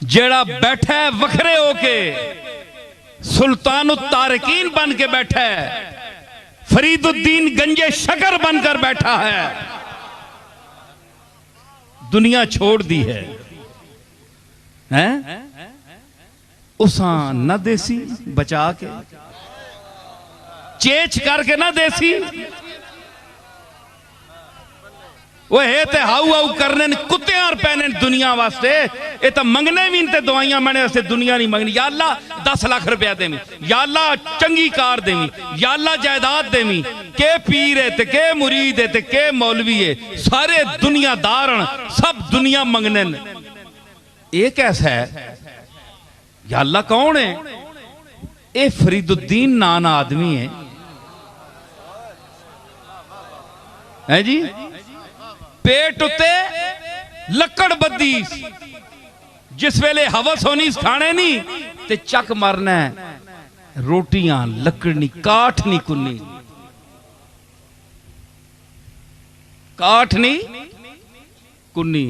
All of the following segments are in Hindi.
जेड़ा बैठा है वखरे होके सुल्तान तारकीन बन के बैठा है, फरीदुद्दीन गंजे शकर बनकर बैठा है। दुनिया छोड़ दी है, हैं? उसा न देसी बचा के चेच करके ना देसी वो है ते हाउ हाउ करने कुत्ते पैने दुनिया वास्ते। ये तो मंगने भी ते दवाइयां मैंने वास्ते दुनिया नहीं मंगनी। या अल्लाह 10 लाख रुपया देवी, या अल्लाह चंगी कार देवी, या अल्लाह जायदाद देवी। के पीर है ते के मुरीद है ते के मौलवी है, सारे दुनियादार सब दुनिया मंगने। ये कैसा है? या अल्लाह कौन है? ये फरीदुद्दीन नाना आदमी है जी। पेट उत्ते लकड़ बद्दी, जिस वेले हवस होनी खाने नहीं ते चक मरना है। रोटियां लकड़ नहीं, काठ नहीं कुन्नी, काठ नहीं कुन्नी।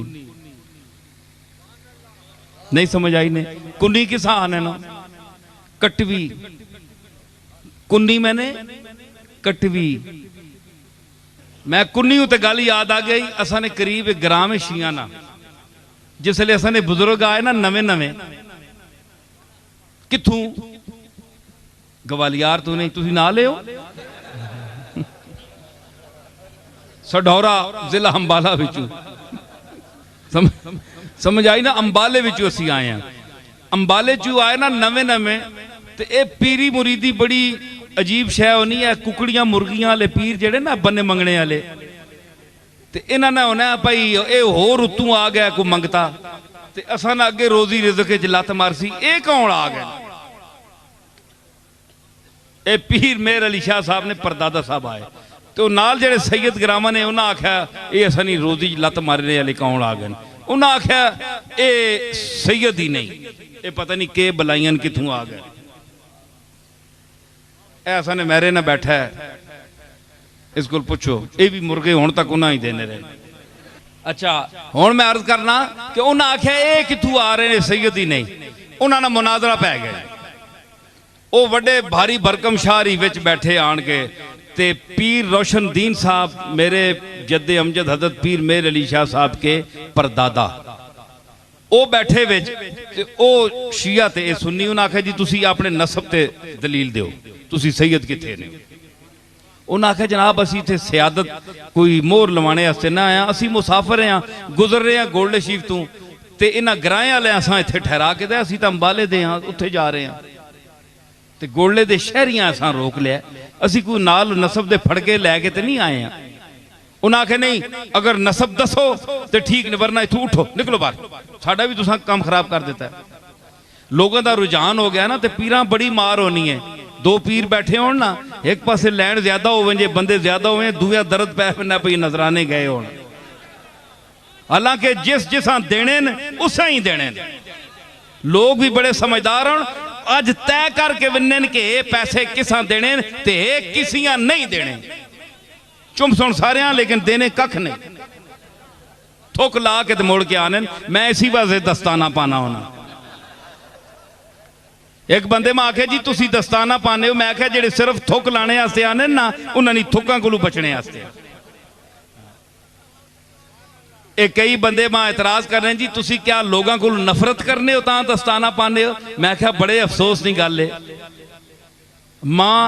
नहीं समझ आई ने? कुन्नी किसान है ना, कटवी कुन्नी मैंने कटवी। मैं कुन्नी ते गल याद आ गई। असा ने करीब एक ग्राम है शियाना, जिसले असा ने बुजुर्ग आए ना नवे नवे, किथों गवालियार तो नहीं, तुसी ना ले हो सढौरा जिला अंबाला विचों, समझ आई ना? अंबाले विचों असी आए हैं। अंबाले चू आए ना नवे नवे, तो ये पीरी मुरीदी बड़ी अजीब शह होनी है। कुकड़ियां मुर्गियां वाले पीर जेड़े ना बन्ने मंगने वाले, ते इन्हां ने होना भाई ये होर उतों आ गया को मंगता, ते असां ना अगे रोजी रिज़क च लत मारसी। ये कौन आ गया? ये पीर मेहर अली शाह साहब ने परदादा साहब आए, तो नाल जेड़े सैयद ग्रामा ने उन्हें आख्या ये असां नहीं रोजी लत मारने वाले कौन आ गए? उन्हें आख्या ये सैयद ही नहीं, ये पता नहीं के बलाइयां कितों आ गए। ऐसा ने मेरे ना बैठा है, इसको पूछो। ये भी मुर्गे हुण तक उन्हें ही देने रहे। अच्छा हुण मैं अर्ज करना कि उन्हें आख्या ये कितों आ रहे हैं, सैयद ही नहीं। उन्होंने मुनाजरा पै गया। वो बड़े भारी भरकम शाहरी विच बैठे आन के, ते पीर रोशन दीन साहब मेरे जद्दे अमजद हजरत पीर मेहर अली शाह साहब के परदादा, वो बैठे विच, ते ओ शिया ते सुन्नी। उन्हें आख्या जी तुसी अपने नसब ते दलील दिओ, तुसी सैयद किथे ने? उन्हें आख्या जनाब असी इत्थे सियादत कोई मोहर लवाने वास्ते ना आया, असी मुसाफिर हैं, गुजर रहे हैं गोल्ड शीफ तों, ते इन्हां ग्राएं वाले असां इत्थे ठहरा के दे, असी तां अंबाले दे हां, उत्थे जा रहे हैं। ते गोल्डे दे शहरियां असां रोक लिया, असी कोई नाल नसब दे फड़के लैके ते नहीं आए हैं। उन्हें आख्या नहीं अगर नसब दसो तो ठीक नहीं, वरना इत्थों उठो निकलो बाहर, साडा भी तुसां काम खराब कर दिता है। लोगों का रुझान हो गया ना, तो पीरां बड़ी मार होनी है। दो पीर बैठे हो ना, एक पासे लैंड ज्यादा हो जे बंदे ज्यादा हो, दूया दर्द पै पैना पई नजराने गए हो। हालांकि जिस जिसा देने उसा ही देने। लोग भी बड़े समझदार हो, अज तय करके विन्न के पैसे किसा देने ते किसियां नहीं देने। चुम सुन सारे, लेकिन देने कख नहीं। थुक ला के मुड़ के आने। मैं इसी वास्ते दस्ताना पाना होना। एक बंदे में आखे जी तुसी दस्ताना पाने हो, मैं आख्या जेडे सिर्फ थुक लाने वास्ते आने ना, उन्होंने थुक्कां कोलों बचने वास्ते। एक कई बंदे मां एतराज कर रहे हैं जी तुसी क्या लोगों को नफरत करने हो तां दस्ताना पाने हो? मैं आख्या बड़े अफसोस की गल है मां,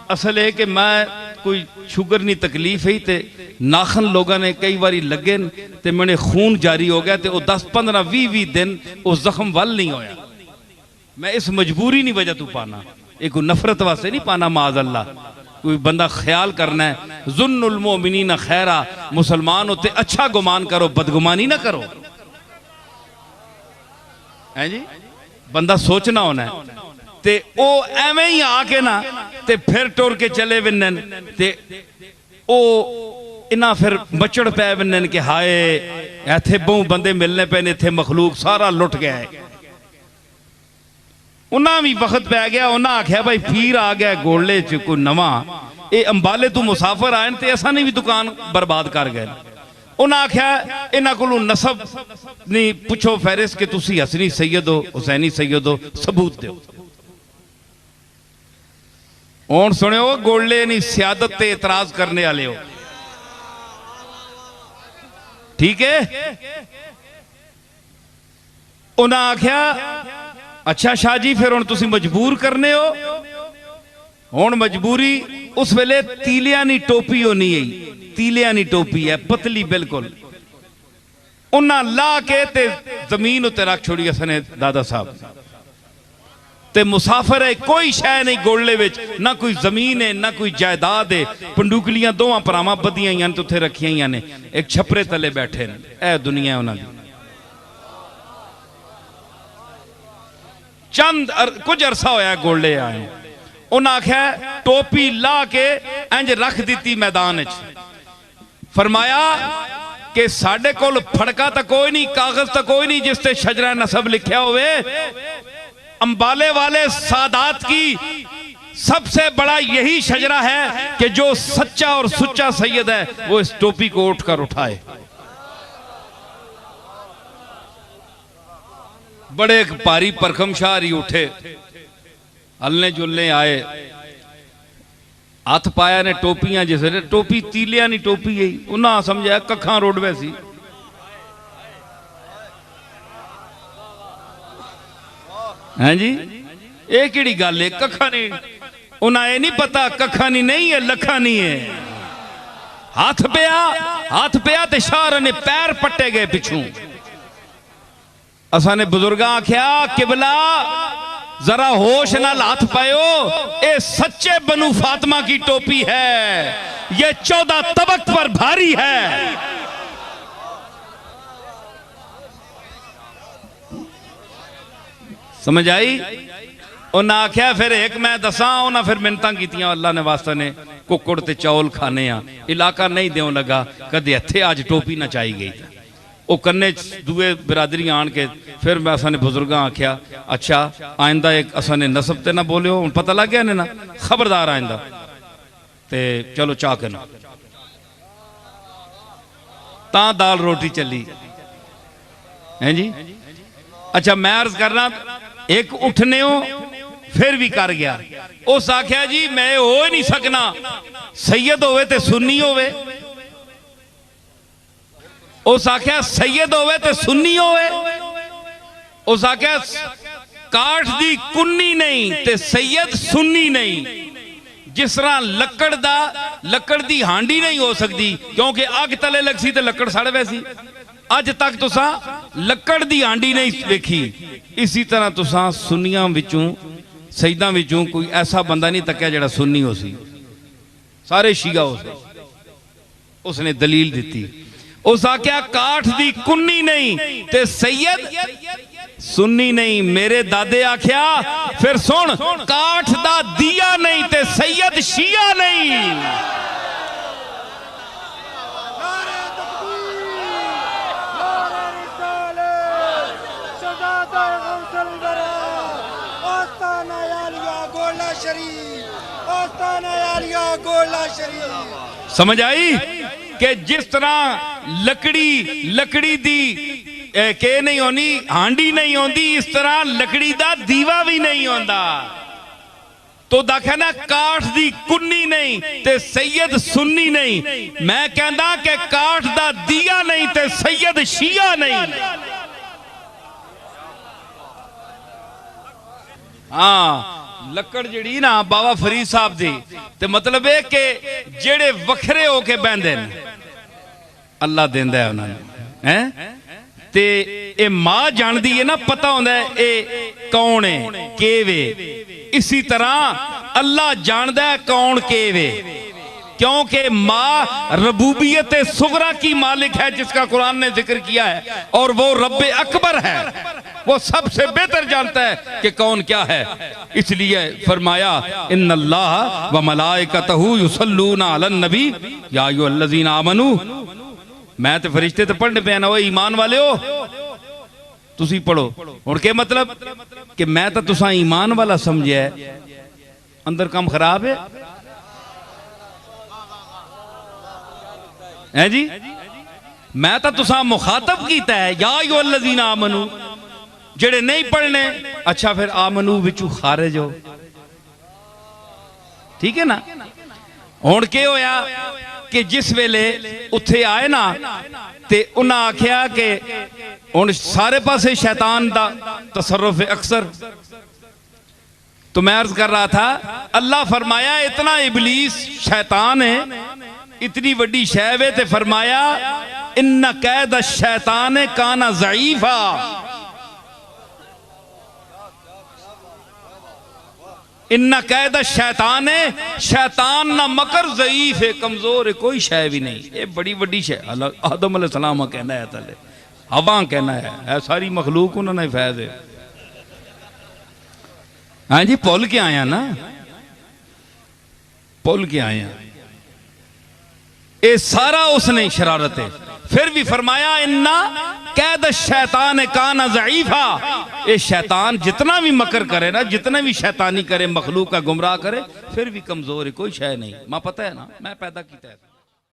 असल है कि मैं कोई शुगर नहीं तकलीफ है, ते नाखन लोगों ने कई बारी लगे ते मैंने खून जारी हो गया, ते 10 15 20 दिन उस जख्म वल नहीं होया। मैं इस मजबूरी नहीं वजह तू पाना, एक नफरत वास्ते नहीं पाना। माज अल्लाह कोई बंदा ख्याल करना है, जुन्नुल मोमिनीन खैरा, मुसलमान होते अच्छा गुमान करो, बदगुमानी ना करो, है जी। बंदा सोचना होना है। ते ओ एवें ही आके ना ते फिर टुर के चले विन्न, ते ओ इना फिर मचड़ पै विन्न कि हाय इत्थे बहु बंदे मिलने पे, इत्थे मखलूक सारा लुट गया है। उन्हें भी वक्त पै गया, उन्हें आख्या भाई पीर आ गया गोले च कोई नवा, ये अंबाले तू मुसाफिर आए ते असा ने भी दुकान बर्बाद कर गए। उन्हें आख्या इन्हों को नसब नहीं पुछो फहरिस्त कि तुसी हसनी सैयद हो हुसैनी सैयद हो, सबूत दो। हुण सुनियो, गोले नहीं सियादत ते इतराज करने वाले हो, ठीक है। उन्हें आख्या अच्छा शाह जी फिर हुण तुसी मजबूर करने हो। हुण मजबूरी उस वेले तीलियां नी टोपी होनी है, तीलियां नी टोपी है पतली बिल्कुल, उन्हें ला के ते जमीन उत्ते रख छोड़ी असने दादा साहब ते मुसाफिर है, कोई शह नहीं गोले विच, ना कोई जमीन है ना कोई जायदाद है। पंडुकलियां दोवां भरावां बदियां ही ने उत्थे रखियां ने, एक छपरे तले बैठे ने, ए दुनिया उन्हां दी। चंद कुछ अरसा होया गोले आए, उन्हें आख्या टोपी ला के इंज रख दी मैदान च, फरमाया कि साडे कोल फड़का तो कोई नहीं, कागज तो कोई नहीं जिसते शजरा नसब लिखा होवे। अंबाले वाले सादात की सबसे बड़ा यही शजरा है कि जो सच्चा और सुच्चा सैयद है वो इस टोपी को उठकर उठाए। बड़े एक भारी परखम शाहरी उठे, हलने जुलने आए, हाथ पाया ने टोपियां, जिस टोपी तीलिया नहीं टोपी है, उन्हें समझा कखा रोड वैसी। हैं जी, ये किहड़ी गल है, कखा नहीं, उन्हें ये नहीं पता कखा नहीं है लखा नहीं है। हाथ पिया ते शाह ने पैर पट्टे गए पिछू। असा ने बुजुर्गा आख्या किबला जरा होश नाल हाथ पायो, ये सच्चे बनु फातिमा की टोपी है, ये 14 तबक पर भारी है। समझ आई? उन्हें आख्या फिर एक मैं दसा, उन्हें फिर मिन्नतां कीतियां अल्लाह ने वास्ते ने कुकड़ ते चौल खाने आ, इलाका नहीं देव लगा, कदे इत्थे अज टोपी ना चाई गई। वो कन्ने दुए बिरादरी आन के फिर मैं असा ने बुजुर्गा आख्या अच्छा आइंदा एक असा ने नसब ते ना बोलियो, हुण पता लग गया ने ना, खबरदार आइंदा ते चलो चाह के ना ता दाल रोटी चली है जी। अच्छा मैं अर्ज करना, एक उठने हो फिर भी कर गया, उस आख्या जी मैं हो ही नहीं सकना, सैयद होवे ते सुन्नी होवे। उस आख्या सैयद होवे ते सुन्नी होवे। उस आख्या काठ दी कुन्नी नहीं ते सैयद सुन्नी नहीं। जिस तरह लकड़ दी हांडी नहीं हो सकती क्योंकि अग तले लग सी ते लकड़ सड़ वैसी, अज तक तुसा लकड़ दी हांडी नहीं देखी। इसी तरह तुसा सुन्नियां विचों सैयदां विचों कोई ऐसा बंदा नहीं तकिया जिहड़ा सुन्नी हो सी, सारे शिया हो सी। उसने दलील दी, उस आख्या काठ दी कुन्नी नहीं ते सैयद सुन्नी नहीं। मेरे दादे आख्या फिर सुन, काठ दा दिया नहीं ते सैयद शिया नहीं। समझ आई कि जिस तरह लकड़ी दी के नहीं होनी, हांडी नहीं होती, इस तरह लकड़ी दा दीवा भी नहीं होता। तो देखा ना काठ दी कुन्नी नहीं ते सैयद सुन्नी नहीं। मैं कहता कि काठ दा दिया नहीं ते सैयद शिया नहीं। हाँ लकड़ जड़ी ना बाबा फरीद साहब दी, ते मतलब है कि जेड़े वखरे होके बहंदे ने अल्लाह देंदा है उन्होंने, हैं ते ए मां जानदी है ना, पता होंदा है ए कौन है केवे। इसी तरह अल्लाह जानदा है कौन केवे, क्योंकि मां रबूबियत सुगरा की मालिक है जिसका कुरान ने जिक्र किया है, और वो रब्बे अकबर है, वो सबसे बेहतर जानता है कि कौन क्या है। इसलिए फरमाया इन्नल्लाह व मलाइकतहु युसल्लूना अलन नबी या अय्युहल्लज़ीना आमनू। मैं तो फरिश्ते तो पढ़ने पे ना, वो ईमान वाले हो तुसी पढ़ो। और क्या मतलब कि मैं तो तुसा ईमान वाला समझे, अंदर काम खराब है जी। मैं तो तुसा मुखातब कीता है या अय्युहल्लज़ीना आमनू, जेड़े नहीं पढ़ने अच्छा फिर आमनू विचू खारिज हो। ठीक है ना। हुण के होया कि जिस वेले उत्थे आए ना ते उन्हें आख्या कि हुण सारे पासे शैतान दा तसर्रुफ है अक्सर। तो मैं अर्ज कर रहा था, अल्लाह फरमाया इतना इबलीस शैतान है, इतनी बड़ी शैव है, ते फरमाया इन्ना कैद शैतान काना ज़ईफा, इन्ना कैद शैतान है, शैतान ना मकर ज़ईफ है, कमजोर है, कोई शै भी नहीं। ये बड़ी बड़ी शै आदम अलैहिस्सलाम कहना है, तले हवा कहना है सारी मखलूक उन्होंने फैज है। हाँ जी, भुल के आया ना, भुल के आया, ये सारा उसने शरारत है। फिर भी फरमाया इन्ना कैद शैतान काना ज़ईफा, ये शैतान जितना भी मकर करे ना, जितना भी शैतानी करे, मखलूक का गुमराह करे, फिर भी कमजोर है, कोई शय नहीं। मां पता है ना, मैं पैदा किया है।